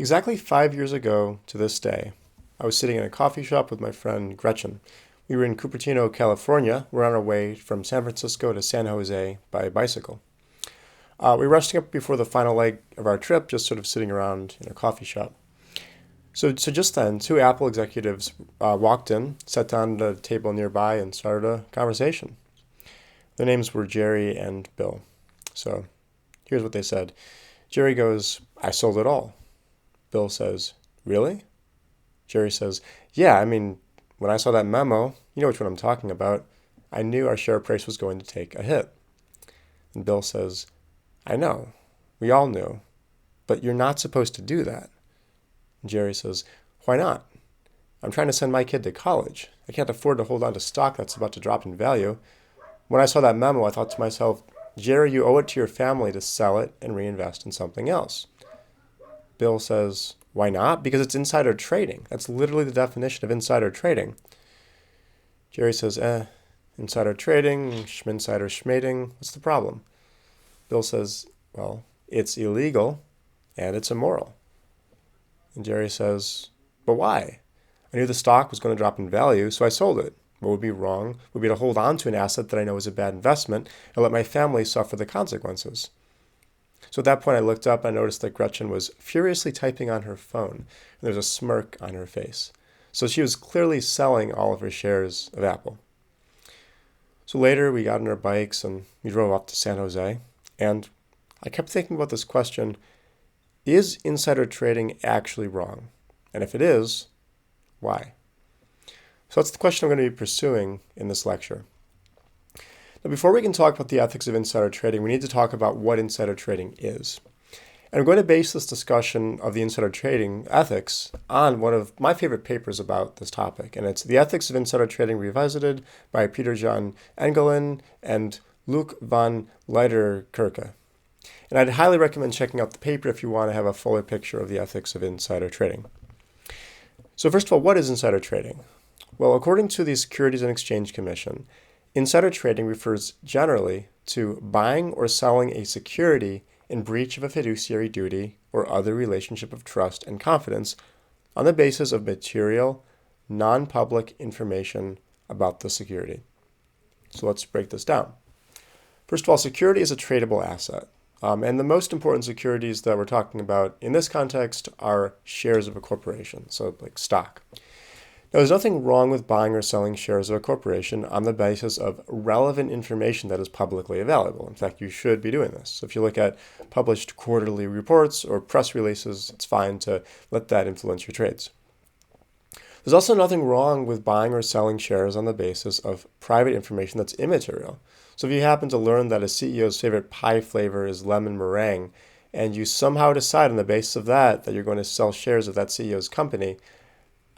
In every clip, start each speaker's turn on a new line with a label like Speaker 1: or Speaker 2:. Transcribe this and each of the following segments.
Speaker 1: Exactly 5 years ago to this day, I was sitting in a coffee shop with my friend Gretchen. We were in Cupertino, California. We're on our way from San Francisco to San Jose by bicycle. We were rushing up before the final leg of our trip, just sort of sitting around in a coffee shop. So just then, two Apple executives walked in, sat down at a table nearby, and started a conversation. Their names were Jerry and Bill. So here's what they said. Jerry goes, "I sold it all." Bill says, "Really?" Jerry says, "Yeah, when I saw that memo, you know which one I'm talking about, I knew our share price was going to take a hit." And Bill says, "I know. We all knew. But you're not supposed to do that." And Jerry says, "Why not? I'm trying to send my kid to college. I can't afford to hold on to stock that's about to drop in value. When I saw that memo, I thought to myself, Jerry, you owe it to your family to sell it and reinvest in something else." Bill says, "Why not? Because it's insider trading. That's literally the definition of insider trading." Jerry says, insider trading, schminsider schmading, what's the problem?" Bill says, "Well, it's illegal and it's immoral." And Jerry says, "But why? I knew the stock was going to drop in value, so I sold it. What would be wrong would be to hold on to an asset that I know is a bad investment and let my family suffer the consequences." So at that point, I looked up and I noticed that Gretchen was furiously typing on her phone, and there was a smirk on her face. So she was clearly selling all of her shares of Apple. So later, we got on our bikes and we drove up to San Jose, and I kept thinking about this question: is insider trading actually wrong? And if it is, why? So that's the question I'm going to be pursuing in this lecture. Now, before we can talk about the ethics of insider trading, we need to talk about what insider trading is. And I'm going to base this discussion of the insider trading ethics on one of my favorite papers about this topic, and it's The Ethics of Insider Trading Revisited by Peter John Engelin and Luc van Leiderkerke. And I'd highly recommend checking out the paper if you want to have a fuller picture of the ethics of insider trading. So first of all, what is insider trading? Well, according to the Securities and Exchange Commission, insider trading refers generally to buying or selling a security in breach of a fiduciary duty or other relationship of trust and confidence on the basis of material, non-public information about the security. So let's break this down. First of all, security is a tradable asset. And the most important securities that we're talking about in this context are shares of a corporation, so like stock. Now, there's nothing wrong with buying or selling shares of a corporation on the basis of relevant information that is publicly available. In fact, you should be doing this. So if you look at published quarterly reports or press releases, it's fine to let that influence your trades. There's also nothing wrong with buying or selling shares on the basis of private information that's immaterial. So if you happen to learn that a CEO's favorite pie flavor is lemon meringue, and you somehow decide on the basis of that you're going to sell shares of that CEO's company,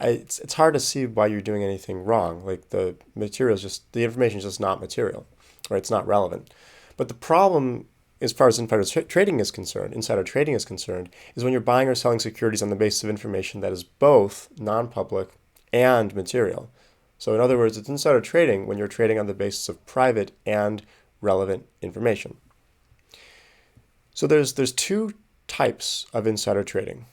Speaker 1: it's hard to see why you're doing anything wrong. Like the information is just not material, or it's not relevant. But the problem, as far as insider trading is concerned, is when you're buying or selling securities on the basis of information that is both non-public and material. So in other words, it's insider trading when you're trading on the basis of private and relevant information. So there's two types of insider trading.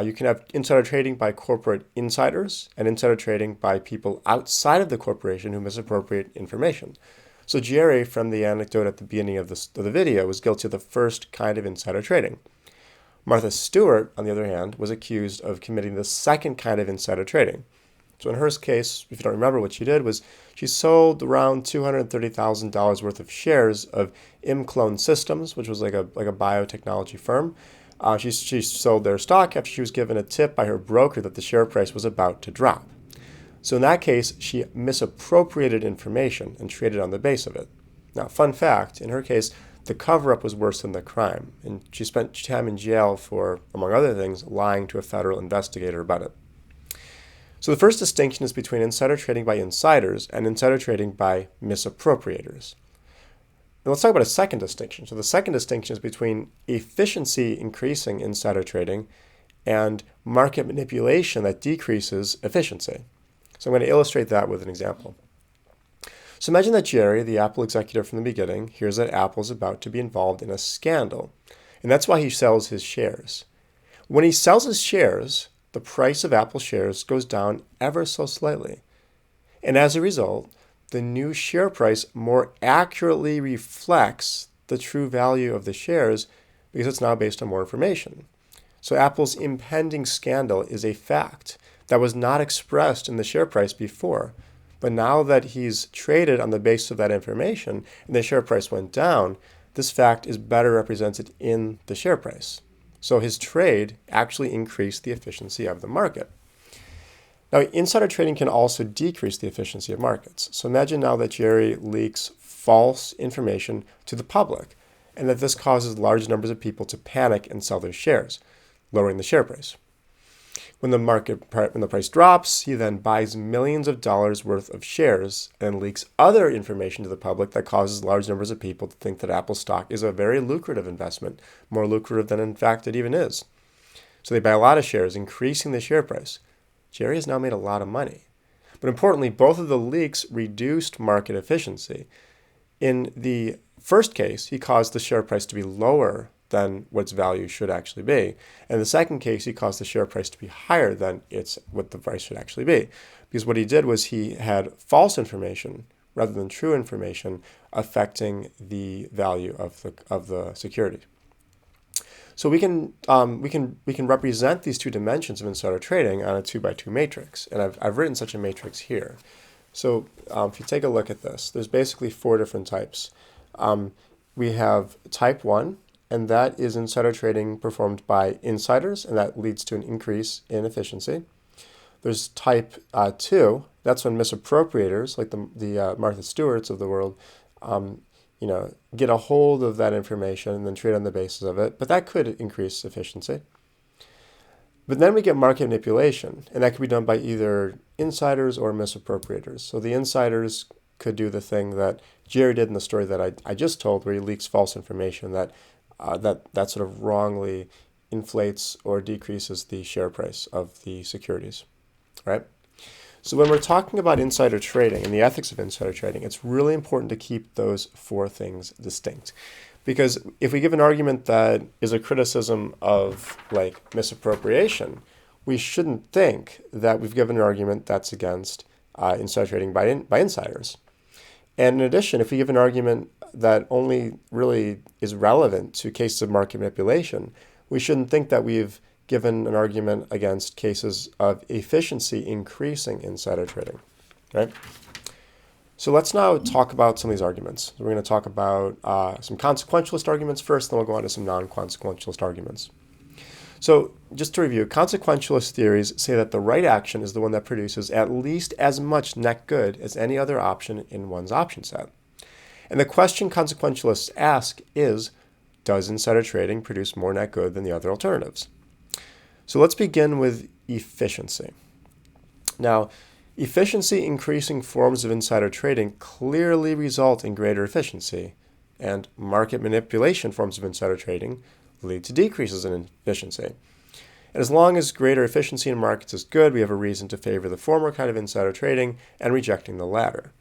Speaker 1: You can have insider trading by corporate insiders and insider trading by people outside of the corporation who misappropriate information. So Jerry, from the anecdote at the beginning of the video, was guilty of the first kind of insider trading. Martha Stewart, on the other hand, was accused of committing the second kind of insider trading. So in her case, if you don't remember, what she did was she sold around $230,000 worth of shares of ImClone Systems, which was like a biotechnology firm. She sold their stock after she was given a tip by her broker that the share price was about to drop. So in that case, she misappropriated information and traded on the base of it. Now, fun fact, in her case, the cover-up was worse than the crime, and she spent time in jail for, among other things, lying to a federal investigator about it. So the first distinction is between insider trading by insiders and insider trading by misappropriators. Now let's talk about a second distinction. So the second distinction is between efficiency increasing insider trading and market manipulation that decreases efficiency. So I'm going to illustrate that with an example. So imagine that Jerry, the Apple executive from the beginning, hears that Apple is about to be involved in a scandal, and that's why he sells his shares. When he sells his shares, the price of Apple shares goes down ever so slightly. And as a result, the new share price more accurately reflects the true value of the shares because it's now based on more information. So Apple's impending scandal is a fact that was not expressed in the share price before. But now that he's traded on the basis of that information and the share price went down, this fact is better represented in the share price. So his trade actually increased the efficiency of the market. Now, insider trading can also decrease the efficiency of markets. So imagine now that Jerry leaks false information to the public and that this causes large numbers of people to panic and sell their shares, lowering the share price. When the price drops, he then buys millions of dollars worth of shares and leaks other information to the public that causes large numbers of people to think that Apple stock is a very lucrative investment, more lucrative than in fact it even is. So they buy a lot of shares, increasing the share price. Jerry has now made a lot of money. But importantly, both of the leaks reduced market efficiency. In the first case, he caused the share price to be lower than what its value should actually be. And in the second case, he caused the share price to be higher than what the price should actually be. Because what he did was he had false information rather than true information affecting the value of the security. So we can represent these two dimensions of insider trading on a 2x2 matrix. And I've written such a matrix here. So if you take a look at this, there's basically 4 different types. We have type 1, and that is insider trading performed by insiders, and that leads to an increase in efficiency. There's type 2, that's when misappropriators, like the Martha Stewarts of the world, get a hold of that information and then trade on the basis of it, but that could increase efficiency. But then we get market manipulation, and that could be done by either insiders or misappropriators. So the insiders could do the thing that Jerry did in the story that I just told, where he leaks false information that sort of wrongly inflates or decreases the share price of the securities, right? So when we're talking about insider trading and the ethics of insider trading, it's really important to keep those 4 things distinct. Because if we give an argument that is a criticism of misappropriation, we shouldn't think that we've given an argument that's against insider trading by insiders. And in addition, if we give an argument that only really is relevant to cases of market manipulation, we shouldn't think that we've given an argument against cases of efficiency increasing insider trading, right? So let's now talk about some of these arguments. We're going to talk about some consequentialist arguments first, then we'll go on to some non-consequentialist arguments. So just to review, consequentialist theories say that the right action is the one that produces at least as much net good as any other option in one's option set. And the question consequentialists ask is, does insider trading produce more net good than the other alternatives? So let's begin with efficiency. Now, efficiency increasing forms of insider trading clearly result in greater efficiency, and market manipulation forms of insider trading lead to decreases in efficiency. And as long as greater efficiency in markets is good, we have a reason to favor the former kind of insider trading and rejecting the latter.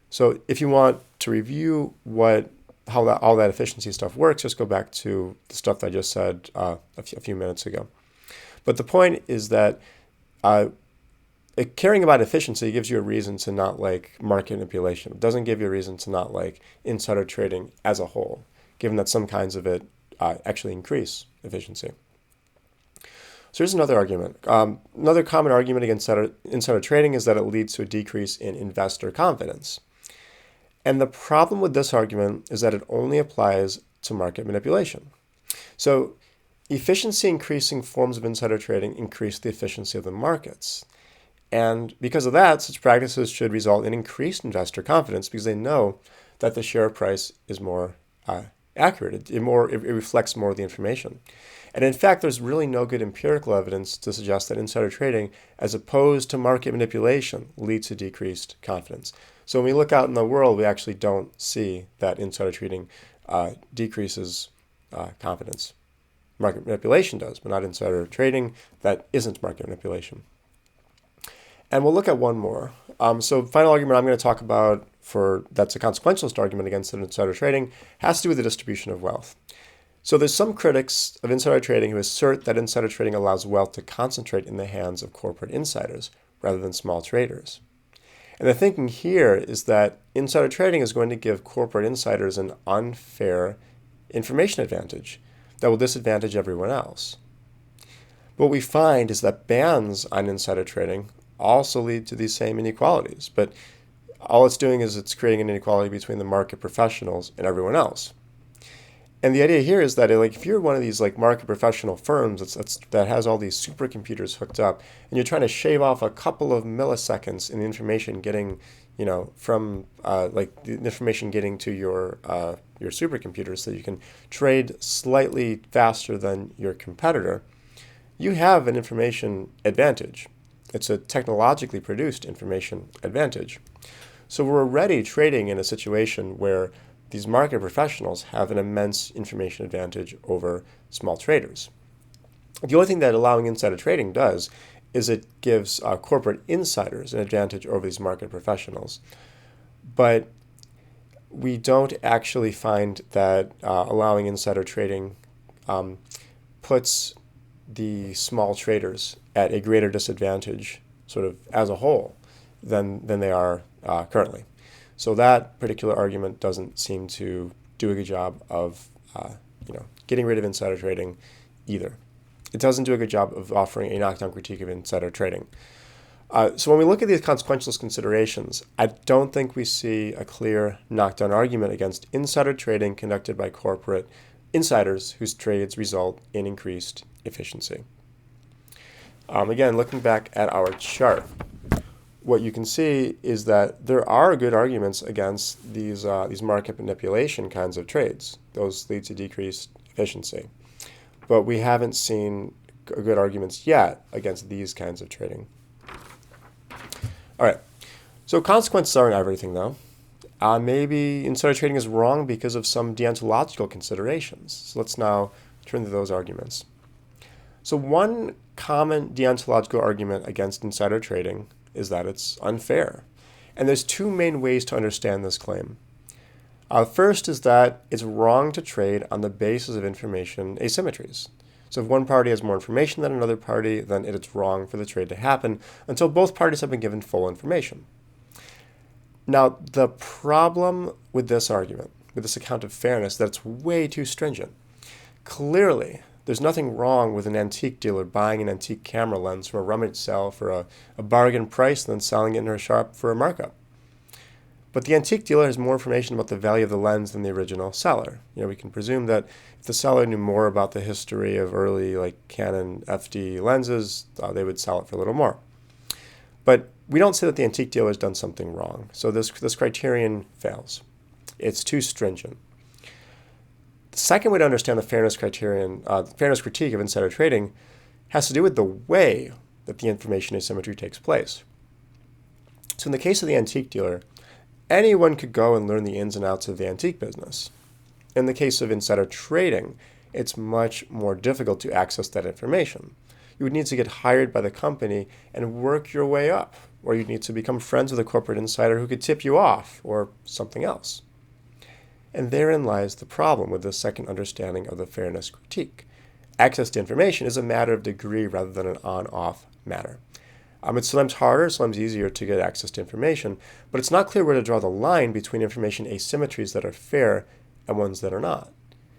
Speaker 1: So if you want to review how all that efficiency stuff works, just go back to the stuff that I just said a few minutes ago. But the point is that caring about efficiency gives you a reason to not like market manipulation. It doesn't give you a reason to not like insider trading as a whole, given that some kinds of it actually increase efficiency. So here's another argument. Another common argument against insider trading is that it leads to a decrease in investor confidence. And the problem with this argument is that it only applies to market manipulation. So efficiency increasing forms of insider trading increase the efficiency of the markets. And because of that, such practices should result in increased investor confidence because they know that the share price is more accurate. It reflects more of the information. And in fact, there's really no good empirical evidence to suggest that insider trading, as opposed to market manipulation, leads to decreased confidence. So when we look out in the world, we actually don't see that insider trading decreases confidence. Market manipulation does, but not insider trading. That isn't market manipulation. And we'll look at one more. So final argument I'm going to talk about that's a consequentialist argument against insider trading has to do with the distribution of wealth. So there's some critics of insider trading who assert that insider trading allows wealth to concentrate in the hands of corporate insiders rather than small traders. And the thinking here is that insider trading is going to give corporate insiders an unfair information advantage that will disadvantage everyone else. What we find is that bans on insider trading also lead to these same inequalities, but all it's doing is it's creating an inequality between the market professionals and everyone else. And the idea here is that if you're one of these market professional firms that has all these supercomputers hooked up, and you're trying to shave off a couple of milliseconds in the information getting, from the information getting to your supercomputer so that you can trade slightly faster than your competitor, you have an information advantage. It's a technologically produced information advantage. So we're already trading in a situation where these market professionals have an immense information advantage over small traders. The only thing that allowing insider trading does is it gives corporate insiders an advantage over these market professionals. But we don't actually find that allowing insider trading puts the small traders at a greater disadvantage sort of as a whole than they are currently. So that particular argument doesn't seem to do a good job of getting rid of insider trading either. It doesn't do a good job of offering a knockdown critique of insider trading. So when we look at these consequentialist considerations, I don't think we see a clear knockdown argument against insider trading conducted by corporate insiders whose trades result in increased efficiency. Again, looking back at our chart, what you can see is that there are good arguments against these market manipulation kinds of trades. Those lead to decreased efficiency. But we haven't seen good arguments yet against these kinds of trading. All right, so consequences aren't everything, though. Maybe insider trading is wrong because of some deontological considerations. So let's now turn to those arguments. So one common deontological argument against insider trading is that it's unfair. And there's two main ways to understand this claim. First is that it's wrong to trade on the basis of information asymmetries. So if one party has more information than another party, then it's wrong for the trade to happen until both parties have been given full information. Now, the problem with this argument, with this account of fairness, that it's way too stringent. Clearly, there's nothing wrong with an antique dealer buying an antique camera lens from a rummage sale for a bargain price and then selling it in her shop for a markup. But the antique dealer has more information about the value of the lens than the original seller. We can presume that if the seller knew more about the history of early Canon FD lenses, they would sell it for a little more. But we don't say that the antique dealer has done something wrong. So this criterion fails. It's too stringent. The second way to understand the fairness criterion, fairness critique of insider trading, has to do with the way that the information asymmetry takes place. So in the case of the antique dealer, anyone could go and learn the ins and outs of the antique business. In the case of insider trading, it's much more difficult to access that information. You would need to get hired by the company and work your way up, or you'd need to become friends with a corporate insider who could tip you off, or something else. And therein lies the problem with the second understanding of the fairness critique. Access to information is a matter of degree rather than an on-off matter. It's sometimes harder, sometimes easier to get access to information, but it's not clear where to draw the line between information asymmetries that are fair and ones that are not.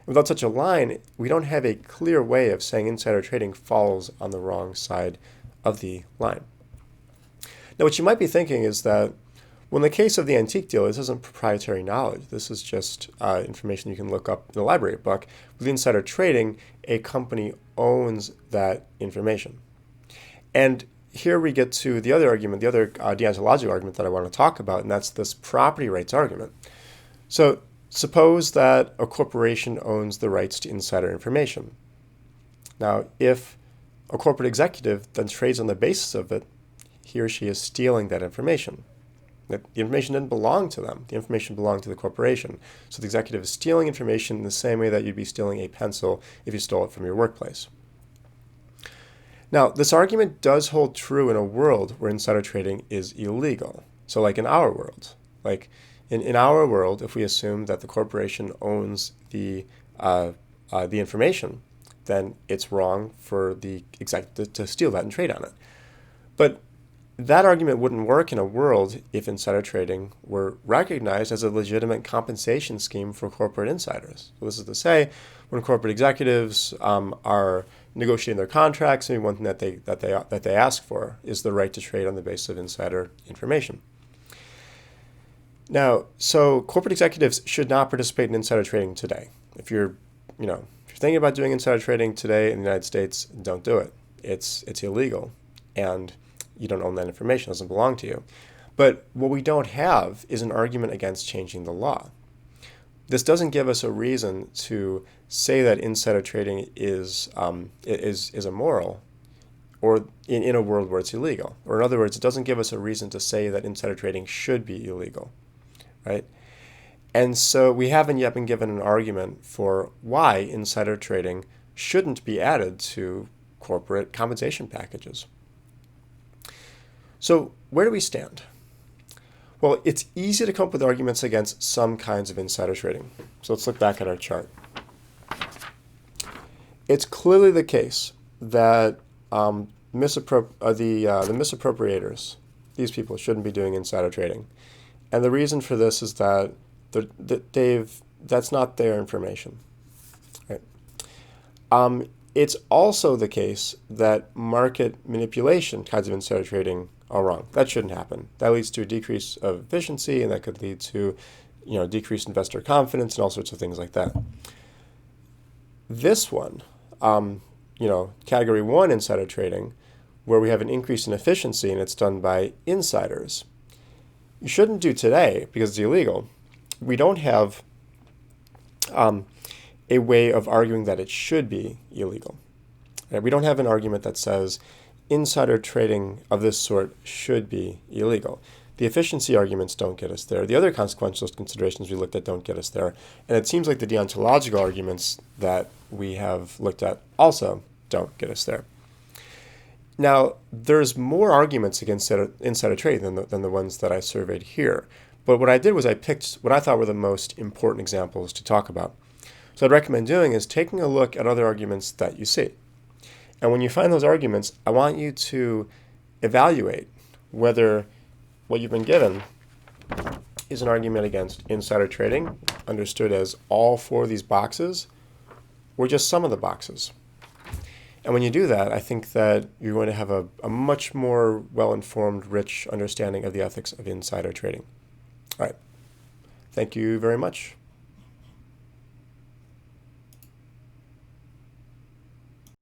Speaker 1: Without such a line, we don't have a clear way of saying insider trading falls on the wrong side of the line. Now, what you might be thinking is that, well, in the case of the antique dealer, this isn't proprietary knowledge. This is just information you can look up in a library book. With insider trading, a company owns that information. And here we get to the other argument, the other deontological argument that I want to talk about, and that's this property rights argument. So suppose that a corporation owns the rights to insider information. Now, if a corporate executive then trades on the basis of it, he or she is stealing that information. The information didn't belong to them. The information belonged to the corporation. So the executive is stealing information in the same way that you'd be stealing a pencil if you stole it from your workplace. Now, this argument does hold true in a world where insider trading is illegal. So like in our world. In our world, if we assume that the corporation owns the the information, then it's wrong for the executive to steal that and trade on it. But that argument wouldn't work in a world if insider trading were recognized as a legitimate compensation scheme for corporate insiders. So this is to say, when corporate executives are negotiating their contracts, maybe one thing that they ask for is the right to trade on the basis of insider information. Now, so corporate executives should not participate in insider trading today. If you're thinking about doing insider trading today in the United States, don't do it. It's illegal, and you don't own that information. It doesn't belong to you. But what we don't have is an argument against changing the law. This doesn't give us a reason to say that insider trading is immoral, or in a world where it's illegal. Or in other words, it doesn't give us a reason to say that insider trading should be illegal, right? And so we haven't yet been given an argument for why insider trading shouldn't be added to corporate compensation packages. So where do we stand? Well, it's easy to come up with arguments against some kinds of insider trading. So let's look back at our chart. It's clearly the case that the misappropriators, these people, shouldn't be doing insider trading. And the reason for this is that that's not their information. Right? It's also the case that market manipulation kinds of insider trading are wrong. That shouldn't happen. That leads to a decrease of efficiency, and that could lead to, decreased investor confidence and all sorts of things like that. This one, category 1 insider trading, where we have an increase in efficiency and it's done by insiders, you shouldn't do today because it's illegal. We don't have a way of arguing that it should be illegal. Right? We don't have an argument that says insider trading of this sort should be illegal. The efficiency arguments don't get us there. The other consequentialist considerations we looked at don't get us there. And it seems like the deontological arguments that we have looked at also don't get us there. Now, there's more arguments against insider trading than the ones that I surveyed here. But what I did was I picked what I thought were the most important examples to talk about. So I'd recommend doing is taking a look at other arguments that you see. And when you find those arguments, I want you to evaluate whether what you've been given is an argument against insider trading, understood as all 4 of these boxes, or just some of the boxes. And when you do that, I think that you're going to have a much more well-informed, rich understanding of the ethics of insider trading. All right. Thank you very much.